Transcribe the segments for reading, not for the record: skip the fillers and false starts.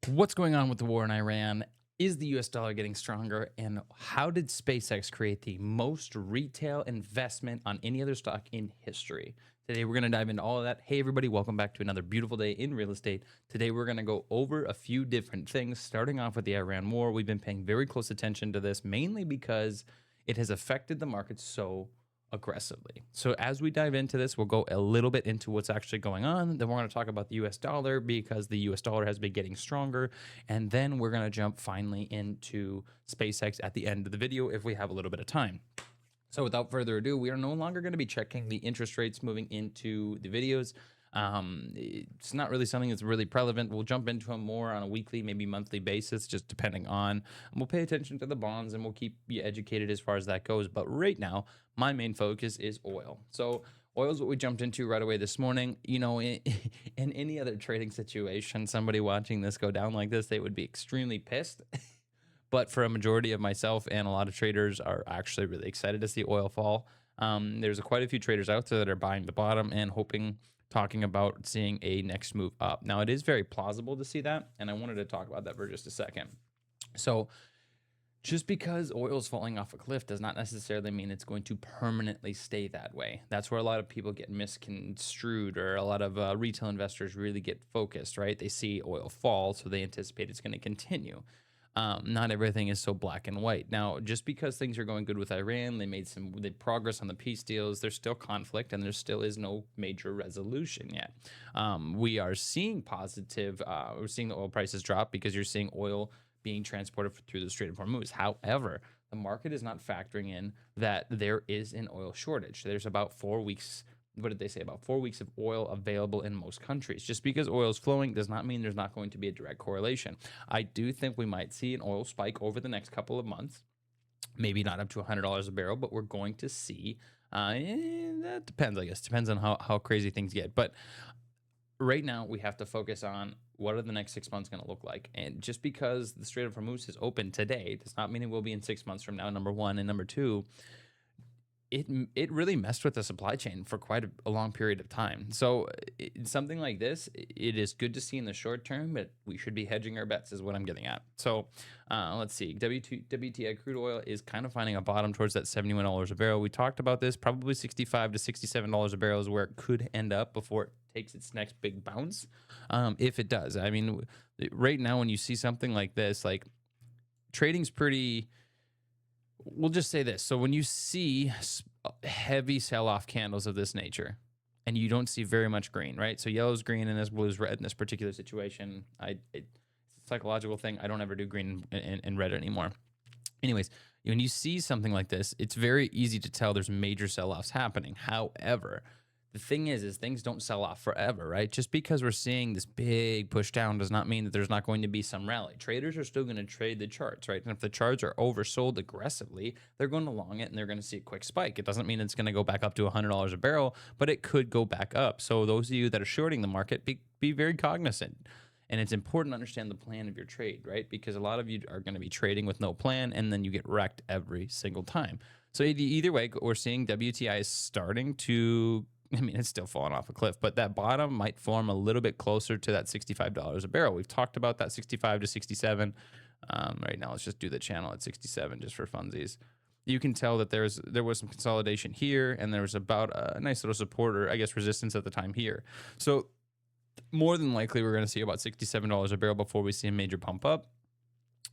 What's going on with the war in Iran? Is the US dollar getting stronger? And how did SpaceX create the most retail investment on any other stock in history? Today, we're going to dive into all of that. Hey, everybody, welcome back to another beautiful day in real estate. Today, we're going to go over a few different things, starting off with the Iran war. We've been paying very close attention to this, mainly because it has affected the market so aggressively. So as we dive into this, we'll go a little bit into what's actually going on. Then we're going to talk about the US dollar because the US dollar has been getting stronger. And then we're going to jump finally into SpaceX at the end of the video if we have a little bit of time. So without further ado, we are no longer going to be checking the interest rates moving into the videos. It's not really something that's really relevant. We'll jump into them more on a weekly, maybe monthly basis, just depending on. And we'll pay attention to the bonds and we'll keep you educated as far as that goes. But right now, my main focus is oil. So oil is what we jumped into right away this morning. You know, in any other trading situation, somebody watching this go down like this, they would be extremely pissed. But for a majority of myself and a lot of traders are actually really excited to see oil fall. There's quite a few traders out there that are buying the bottom and talking about seeing a next move up. Now, it is very plausible to see that, and I wanted to talk about that for just a second. So just because oil is falling off a cliff does not necessarily mean it's going to permanently stay that way. That's where a lot of people get misconstrued, or a lot of retail investors really get focused, right? They see oil fall, so they anticipate it's going to continue. Not everything is so black and white. Now, just because things are going good with Iran, they progress on the peace deals. There's still conflict, and there still is no major resolution yet. We are seeing we're seeing the oil prices drop because you're seeing oil being transported through the Strait of Hormuz. However, the market is not factoring in that there is an oil shortage. There's about 4 weeks. What did they say? About 4 weeks of oil available in most countries. Just because oil is flowing does not mean there's not going to be a direct correlation. I do think we might see an oil spike over the next couple of months. Maybe not up to $100 a barrel, but we're going to see. That depends, I guess. Depends on how crazy things get. But right now, we have to focus on what are the next 6 months going to look like. And just because the Strait of Hormuz is open today does not mean it will be in 6 months from now, number one. And number two, it really messed with the supply chain for quite a long period of time. So something like this, it is good to see in the short term, but we should be hedging our bets is what I'm getting at. So let's see. WTI crude oil is kind of finding a bottom towards that $71 a barrel. We talked about this, probably $65 to $67 a barrel is where it could end up before it takes its next big bounce. If it does. I mean, right now when you see something like this, like trading's pretty... We'll just say this. So when you see heavy sell-off candles of this nature and you don't see very much green, right? So yellow's green and this blue's red in this particular situation. It's a psychological thing. I don't ever do green and red anymore. Anyways, when you see something like this, it's very easy to tell there's major sell-offs happening. However, the thing is things don't sell off forever, right? Just because we're seeing this big push down does not mean that there's not going to be some rally. Traders are still going to trade the charts, right? And if the charts are oversold aggressively, they're going to long it and they're going to see a quick spike. It doesn't mean it's going to go back up to $100 a barrel, but it could go back up. So those of you that are shorting the market, be very cognizant. And it's important to understand the plan of your trade, right? Because a lot of you are going to be trading with no plan and then you get wrecked every single time. So either way, we're seeing WTI is starting to... I mean, it's still falling off a cliff, but that bottom might form a little bit closer to that $65 a barrel. We've talked about that 65 to 67. Right now, let's just do the channel at 67 just for funsies. You can tell that there was some consolidation here, and there was about a nice little support, or I guess resistance at the time here. So more than likely, we're going to see about $67 a barrel before we see a major pump up.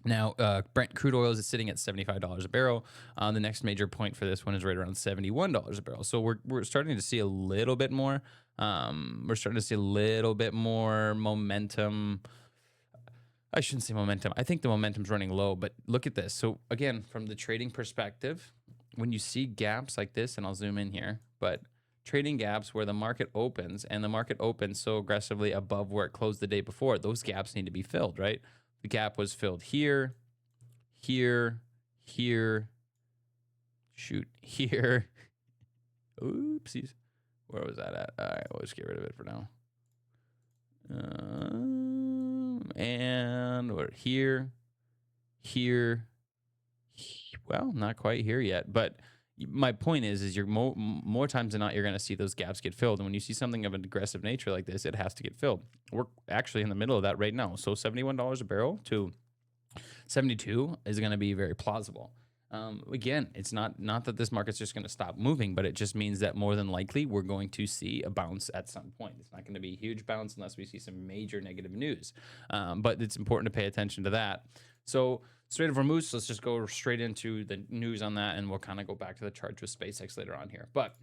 Now, Brent crude oil is sitting at $75 a barrel. The next major point for this one is right around $71 a barrel. So we're starting to see a little bit more. We're starting to see a little bit more momentum. I shouldn't say momentum. I think the momentum's running low, but look at this. So again, from the trading perspective, when you see gaps like this, and I'll zoom in here, but trading gaps where the market opens and the market opens so aggressively above where it closed the day before, those gaps need to be filled, right? The gap was filled here, here, here, here. Oopsies. Where was that at? All right, we'll just get rid of it for now. And we're here. Well, not quite here yet, but my point is you're more times than not you're going to see those gaps get filled, and when you see something of an aggressive nature like this, it has to get filled. We're actually in the middle of that right now. So $71 a barrel to 72 is going to be very plausible. Again, it's not that this market's just going to stop moving, but it just means that more than likely we're going to see a bounce at some point. It's not going to be a huge bounce unless we see some major negative news. But it's important to pay attention to that. So Strait of Hormuz, let's just go straight into the news on that, and we'll kind of go back to the charge with SpaceX later on here. But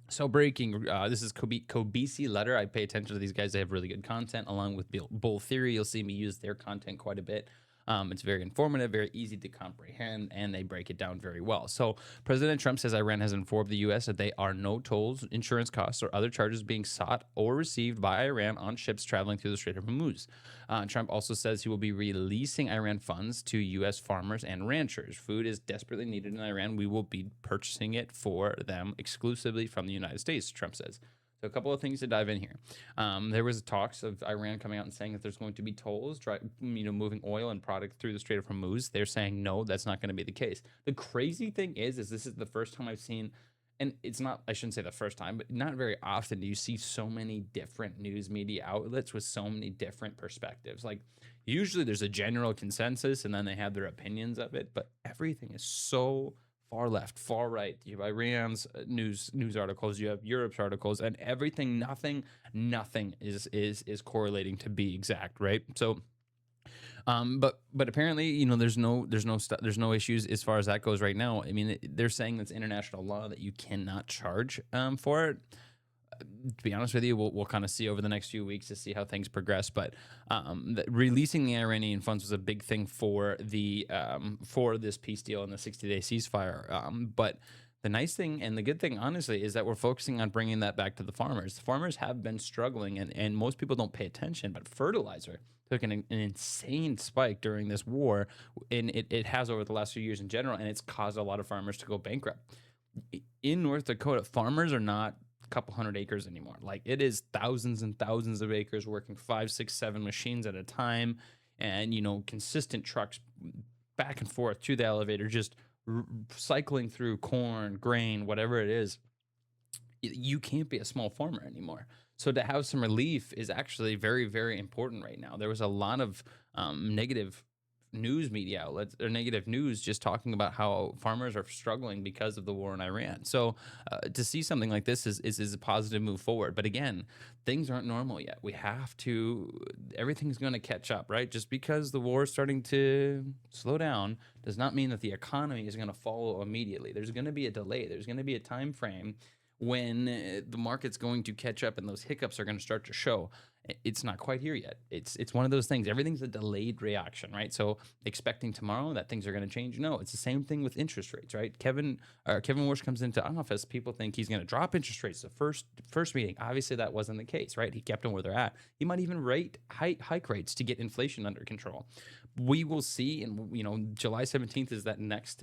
so breaking, this is Kobisi Letter. I pay attention to these guys. They have really good content along with Bull Theory. You'll see me use their content quite a bit. It's very informative, very easy to comprehend, and they break it down very well. So President Trump says Iran has informed the U.S. that there are no tolls, insurance costs, or other charges being sought or received by Iran on ships traveling through the Strait of Hormuz. Trump also says he will be releasing Iran funds to U.S. farmers and ranchers. Food is desperately needed in Iran. We will be purchasing it for them exclusively from the United States, Trump says. So a couple of things to dive in here. There was talks of Iran coming out and saying that there's going to be tolls, moving oil and product through the Strait of Hormuz. They're saying no, that's not going to be the case. The crazy thing is this is the first time I've seen, and it's not, I shouldn't say the first time, but not very often do you see so many different news media outlets with so many different perspectives. Like usually there's a general consensus and then they have their opinions of it, but everything is so far left, far right. You have Iran's news articles, you have Europe's articles, and everything. Nothing is correlating to be exact, right? So, but apparently, there's no issues as far as that goes right now. I mean, they're saying that's international law that you cannot charge for it. To be honest with you, we'll kind of see over the next few weeks to see how things progress. But releasing the Iranian funds was a big thing for the for this peace deal and the 60-day ceasefire. But the nice thing and the good thing, honestly, is that we're focusing on bringing that back to the farmers. The farmers have been struggling, and most people don't pay attention. But fertilizer took an insane spike during this war, and it has over the last few years in general, and it's caused a lot of farmers to go bankrupt. In North Dakota, farmers are not couple hundred acres anymore. Like it is thousands and thousands of acres working 5, 6, 7 machines at a time, and consistent trucks back and forth to the elevator, just cycling through corn, grain, whatever it is. You can't be a small farmer anymore. So to have some relief is actually very, very important right now. There was a lot of negative news media outlets or negative news just talking about how farmers are struggling because of the war in Iran. So to see something like this is a positive move forward. But again, things aren't normal yet. Everything's going to catch up, right? Just because the war is starting to slow down does not mean that the economy is going to follow immediately. There's going to be a delay. There's going to be a time frame when the market's going to catch up and those hiccups are going to start to show. It's not quite here yet. It's one of those things. Everything's a delayed reaction, right? So expecting tomorrow that things are going to change. No, it's the same thing with interest rates, right? Kevin Warsh comes into office. People think he's going to drop interest rates the first meeting. Obviously, that wasn't the case, right? He kept them where they're at. He might even hike rates to get inflation under control. We will see, and July 17th is that next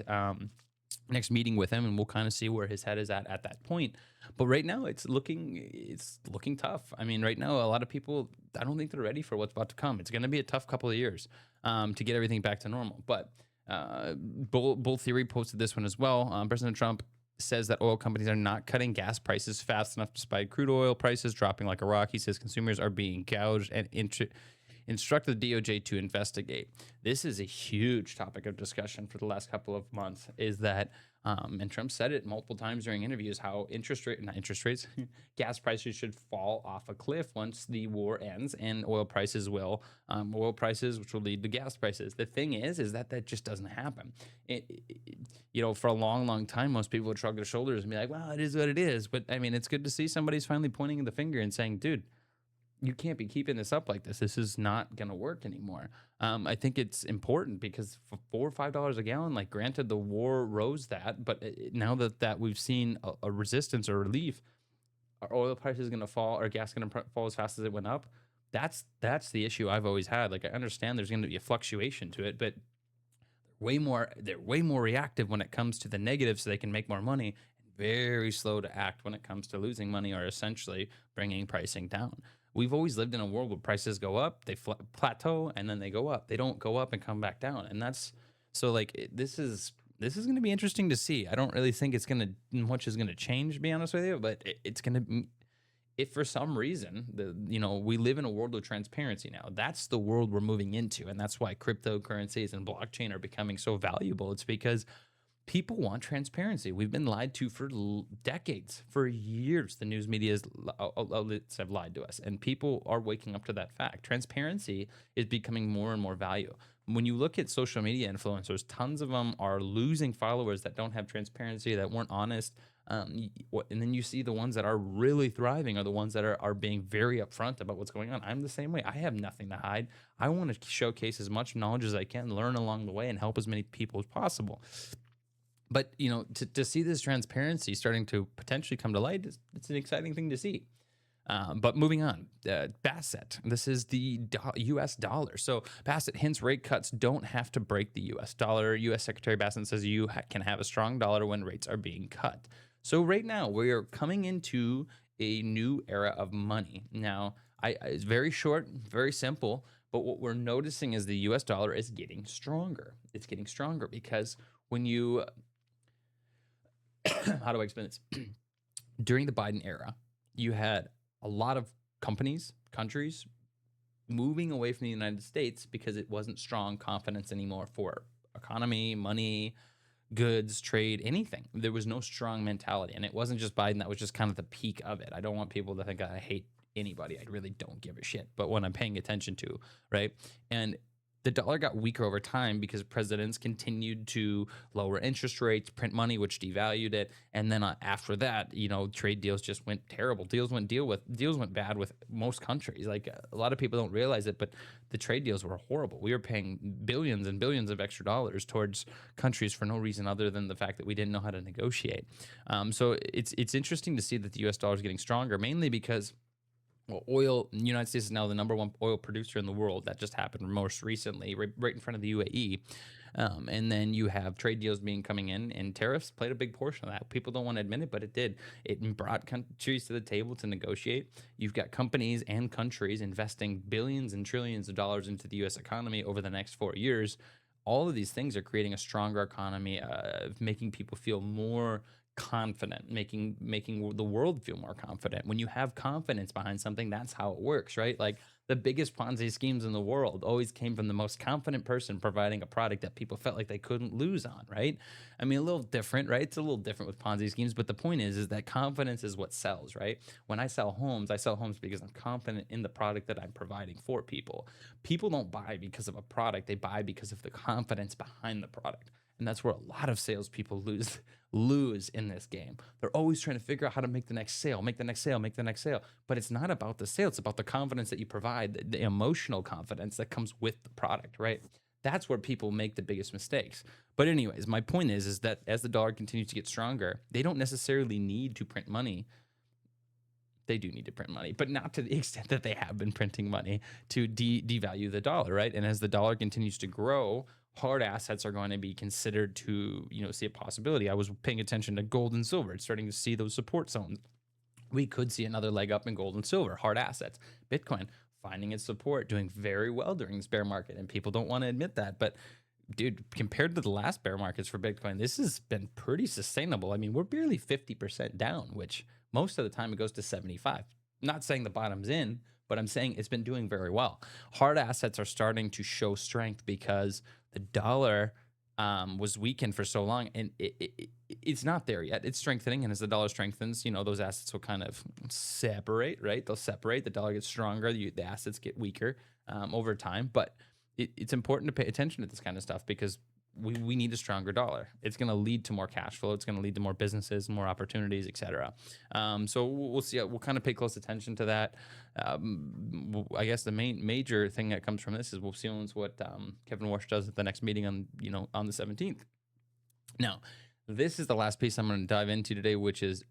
meeting with him, and we'll kind of see where his head is at that point. But right now it's looking tough. I mean, right now a lot of people, I don't think they're ready for what's about to come. It's going to be a tough couple of years to get everything back to normal. But Bull Theory posted this one as well. President Trump says that oil companies are not cutting gas prices fast enough despite crude oil prices dropping like a rock. He says consumers are being gouged and instruct the DOJ to investigate. This is a huge topic of discussion for the last couple of months, is that, and Trump said it multiple times during interviews, how gas prices should fall off a cliff once the war ends, and oil prices, which will lead to gas prices. The thing is that just doesn't happen. For a long, long time, most people would shrug their shoulders and be like, well, it is what it is. But I mean, it's good to see somebody's finally pointing the finger and saying, dude, you can't be keeping this up like this. This is not going to work anymore. I think it's important because for $4 or $5 a gallon, like granted the war rose that, but now that we've seen a resistance or relief, are oil prices going to fall or gas going to fall as fast as it went up? That's the issue I've always had. Like I understand there's going to be a fluctuation to it, but they're way more reactive when it comes to the negative so they can make more money, and very slow to act when it comes to losing money or essentially bringing pricing down. We've always lived in a world where prices go up, they plateau, and then they go up. They don't go up and come back down. And that's so like this is this is going to be interesting to see. I don't really think it's going to much is going to change, to be honest with you, but it's going to, if for some reason we live in a world of transparency now. That's the world we're moving into, and that's why cryptocurrencies and blockchain are becoming so valuable. It's because people want transparency. We've been lied to for decades, for years. The news media's outlets have lied to us, and people are waking up to that fact. Transparency is becoming more and more value. When you look at social media influencers, tons of them are losing followers that don't have transparency, that weren't honest. And then you see the ones that are really thriving are the ones that are being very upfront about what's going on. I'm the same way. I have nothing to hide. I want to showcase as much knowledge as I can, learn along the way, and help as many people as possible. But, to see this transparency starting to potentially come to light, it's an exciting thing to see. But moving on, Bassett, this is the U.S. dollar. So Bassett hints rate cuts don't have to break the U.S. dollar. U.S. Secretary Bassett says you can have a strong dollar when rates are being cut. So right now we are coming into a new era of money. Now, it's very short, very simple, but what we're noticing is the U.S. dollar is getting stronger. It's getting stronger because when you how do I explain this? During the Biden era, you had a lot of countries moving away from the United States because it wasn't strong confidence anymore for economy, money, goods, trade, anything. There was no strong mentality. And it wasn't just Biden. That was just kind of the peak of it. I don't want people to think I hate anybody. I really don't give a shit. But what I'm paying attention to, right? And the dollar got weaker over time because presidents continued to lower interest rates, print money, which devalued it. And then after that, trade deals just went terrible. Deals went bad with most countries. Like, a lot of people don't realize it, but the trade deals were horrible. We were paying billions and billions of extra dollars towards countries for no reason other than the fact that we didn't know how to negotiate. So it's interesting to see that the U.S. dollar is getting stronger, mainly because, the United States is now the number one oil producer in the world. That just happened most recently, right in front of the UAE. And then you have trade deals coming in, and tariffs played a big portion of that. People don't want to admit it, but it did. It brought countries to the table to negotiate. You've got companies and countries investing billions and trillions of dollars into the U.S. economy over the next 4 years. All of these things are creating a stronger economy, making people feel more confident, making the world feel more confident. When you have confidence behind something, that's how it works, right? Like, the biggest Ponzi schemes in the world always came from the most confident person providing a product that people felt like they couldn't lose on, right? I mean, a little different, right? It's a little different with Ponzi schemes, but the point is that confidence is what sells, right? When I sell homes because I'm confident in the product that I'm providing for people. People don't buy because of a product, they buy because of the confidence behind the product. And that's where a lot of salespeople lose in this game. They're always trying to figure out how to make the next sale, make the next sale. But it's not about the sale. It's about the confidence that you provide, the emotional confidence that comes with the product, right? That's where people make the biggest mistakes. But anyways, my point is that as the dollar continues to get stronger, they don't necessarily need to print money. They do need to print money, but not to the extent that they have been printing money to devalue the dollar, right? And as the dollar continues to grow, hard assets are going to be considered to, see a possibility. I was paying attention to gold and silver. It's starting to see those support zones. We could see another leg up in gold and silver, hard assets. Bitcoin finding its support, doing very well during this bear market, and people don't want to admit that. But dude, compared to the last bear markets for Bitcoin, this has been pretty sustainable. I mean, we're barely 50% down, which most of the time it goes to 75. Not saying the bottom's in, but I'm saying it's been doing very well. Hard assets are starting to show strength because the dollar was weakened for so long, and it's not there yet. It's strengthening, and as the dollar strengthens, those assets will kind of separate, right? They'll separate. The dollar gets stronger. The assets get weaker over time, but it's important to pay attention to this kind of stuff because we need a stronger dollar. It's going to lead to more cash flow. It's going to lead to more businesses, more opportunities, etc. So we'll see. We'll kind of pay close attention to that. I guess the major thing that comes from this is we'll see what Kevin Warsh does at the next meeting on the 17th. Now, this is the last piece I'm going to dive into today, which is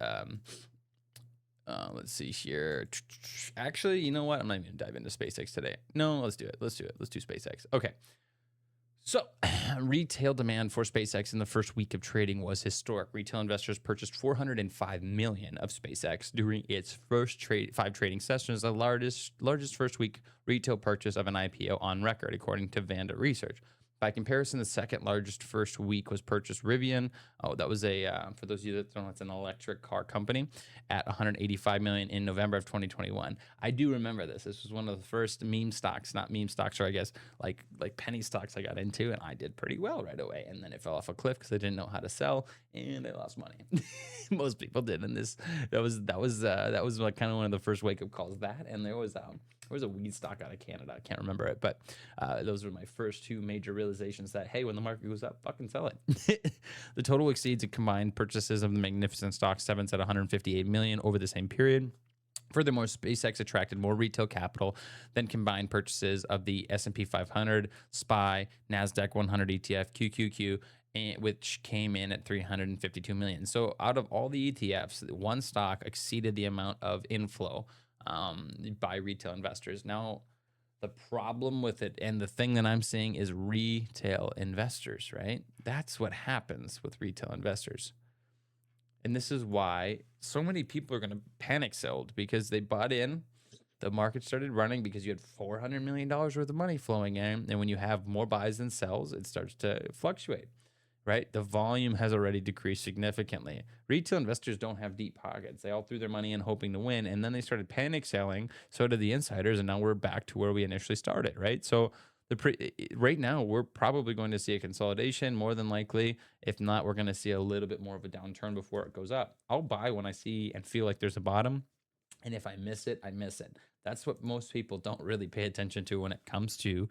let's see here. Actually, you know what? I'm not even going to dive into SpaceX today. No, let's do it. Let's do SpaceX. Okay. So, retail demand for SpaceX in the first week of trading was historic. Retail investors purchased $405 million of SpaceX during its first 5 trading sessions, the largest first week retail purchase of an IPO on record, according to Vanda Research. By comparison, the second largest first week was purchased Rivian. Oh, that was for those of you that don't know, it's an electric car company at 185 million in November of 2021. I do remember this. This was one of the first meme stocks, not meme stocks, or I guess like penny stocks I got into, and I did pretty well right away. And then it fell off a cliff because I didn't know how to sell, and I lost money. Most people did, and that was like kind of one of the first wake up calls. That, and there was a weed stock out of Canada. I can't remember it, but those were my first two major realizations that, hey, when the market goes up, fucking sell it. The total exceeds the combined purchases of the magnificent stock, Sevens at 158 million over the same period. Furthermore, SpaceX attracted more retail capital than combined purchases of the S&P 500, SPY, NASDAQ 100 ETF, QQQ, which came in at 352 million. So out of all the ETFs, one stock exceeded the amount of inflow by retail investors. Now, the problem with it, and the thing that I'm seeing, is retail investors, right? That's what happens with retail investors. And this is why so many people are going to panic sell, because they bought in. The market started running because you had $400 million worth of money flowing in. And when you have more buys than sells, it starts to fluctuate, right? The volume has already decreased significantly. Retail investors don't have deep pockets. They all threw their money in hoping to win. And then they started panic selling. So did the insiders. And now we're back to where we initially started, right? So right now, we're probably going to see a consolidation, more than likely. If not, we're going to see a little bit more of a downturn before it goes up. I'll buy when I see and feel like there's a bottom. And if I miss it, I miss it. That's what most people don't really pay attention to when it comes to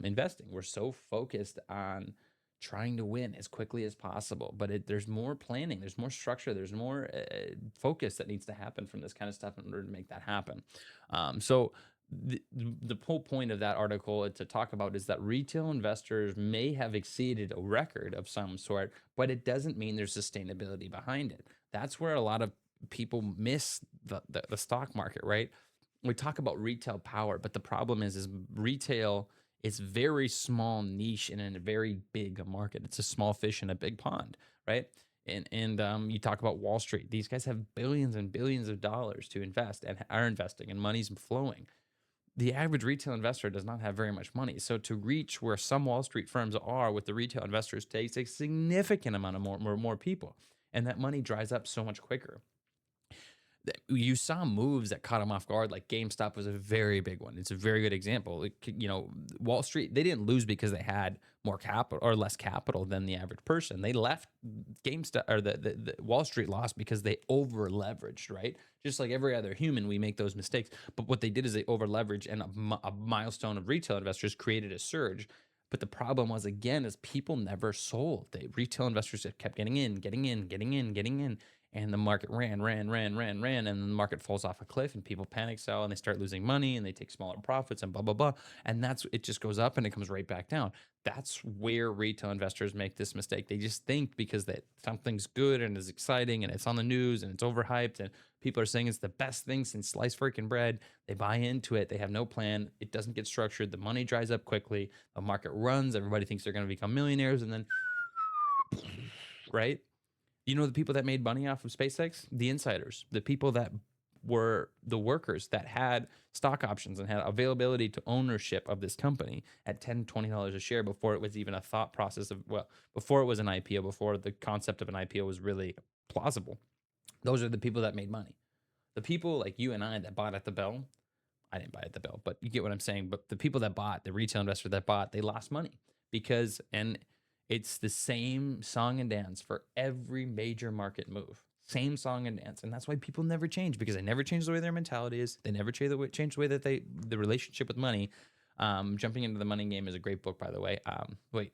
investing. We're so focused on trying to win as quickly as possible, but there's more planning, there's more structure, there's more focus that needs to happen from this kind of stuff in order to make that happen. So the whole point of that article to talk about is that retail investors may have exceeded a record of some sort, but it doesn't mean there's sustainability behind it. That's where a lot of people miss the stock market, right? We talk about retail power, but the problem is retail is very small niche in a very big market. It's a small fish in a big pond, right? And you talk about Wall Street. These guys have billions and billions of dollars to invest and are investing, and money's flowing. The average retail investor does not have very much money. So to reach where some Wall Street firms are with the retail investors takes a significant amount of more people. And that money dries up so much quicker. You saw moves that caught them off guard, like GameStop was a very big one. It's a very good example. Wall Street, they didn't lose because they had more capital or less capital than the average person. They left GameStop, or the Wall Street lost because they over leveraged, right? Just like every other human, we make those mistakes. But what they did is they over leveraged, and a milestone of retail investors created a surge. But the problem was, again, is people never sold. Retail investors kept getting in. And the market ran, and then the market falls off a cliff, and people panic sell, and they start losing money, and they take smaller profits, and blah, blah, blah. And it just goes up, and it comes right back down. That's where retail investors make this mistake. They just think because that something's good and is exciting, and it's on the news, and it's overhyped, and people are saying it's the best thing since sliced freaking bread. They buy into it. They have no plan. It doesn't get structured. The money dries up quickly. The market runs. Everybody thinks they're going to become millionaires, and then, right? You know, the people that made money off of SpaceX, the insiders, the people that were the workers that had stock options and had availability to ownership of this company at $10, $20 a share before it was even a thought process before it was an IPO, before the concept of an IPO was really plausible. Those are the people that made money. The people like you and I that bought at the bell, I didn't buy at the bell, but you get what I'm saying. But the people that bought, the retail investor that bought, they lost money and it's the same song and dance for every major market move. Same song and dance. And that's why people never change, because they never change the way their mentality is. They never change the way that the relationship with money. Jumping into the Money Game is a great book, by the way. I think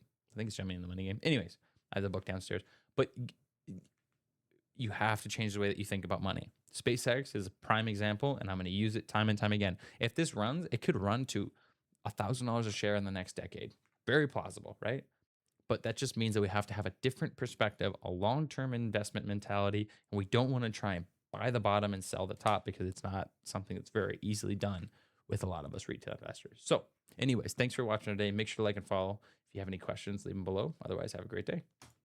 it's Jumping into the Money Game. Anyways, I have the book downstairs. But you have to change the way that you think about money. SpaceX is a prime example, and I'm going to use it time and time again. If this runs, it could run to $1,000 a share in the next decade. Very plausible, right? But that just means that we have to have a different perspective, a long-term investment mentality, and we don't want to try and buy the bottom and sell the top, because it's not something that's very easily done with a lot of us retail investors. So anyways, thanks for watching today. Make sure to like and follow. If you have any questions, leave them below. Otherwise, have a great day.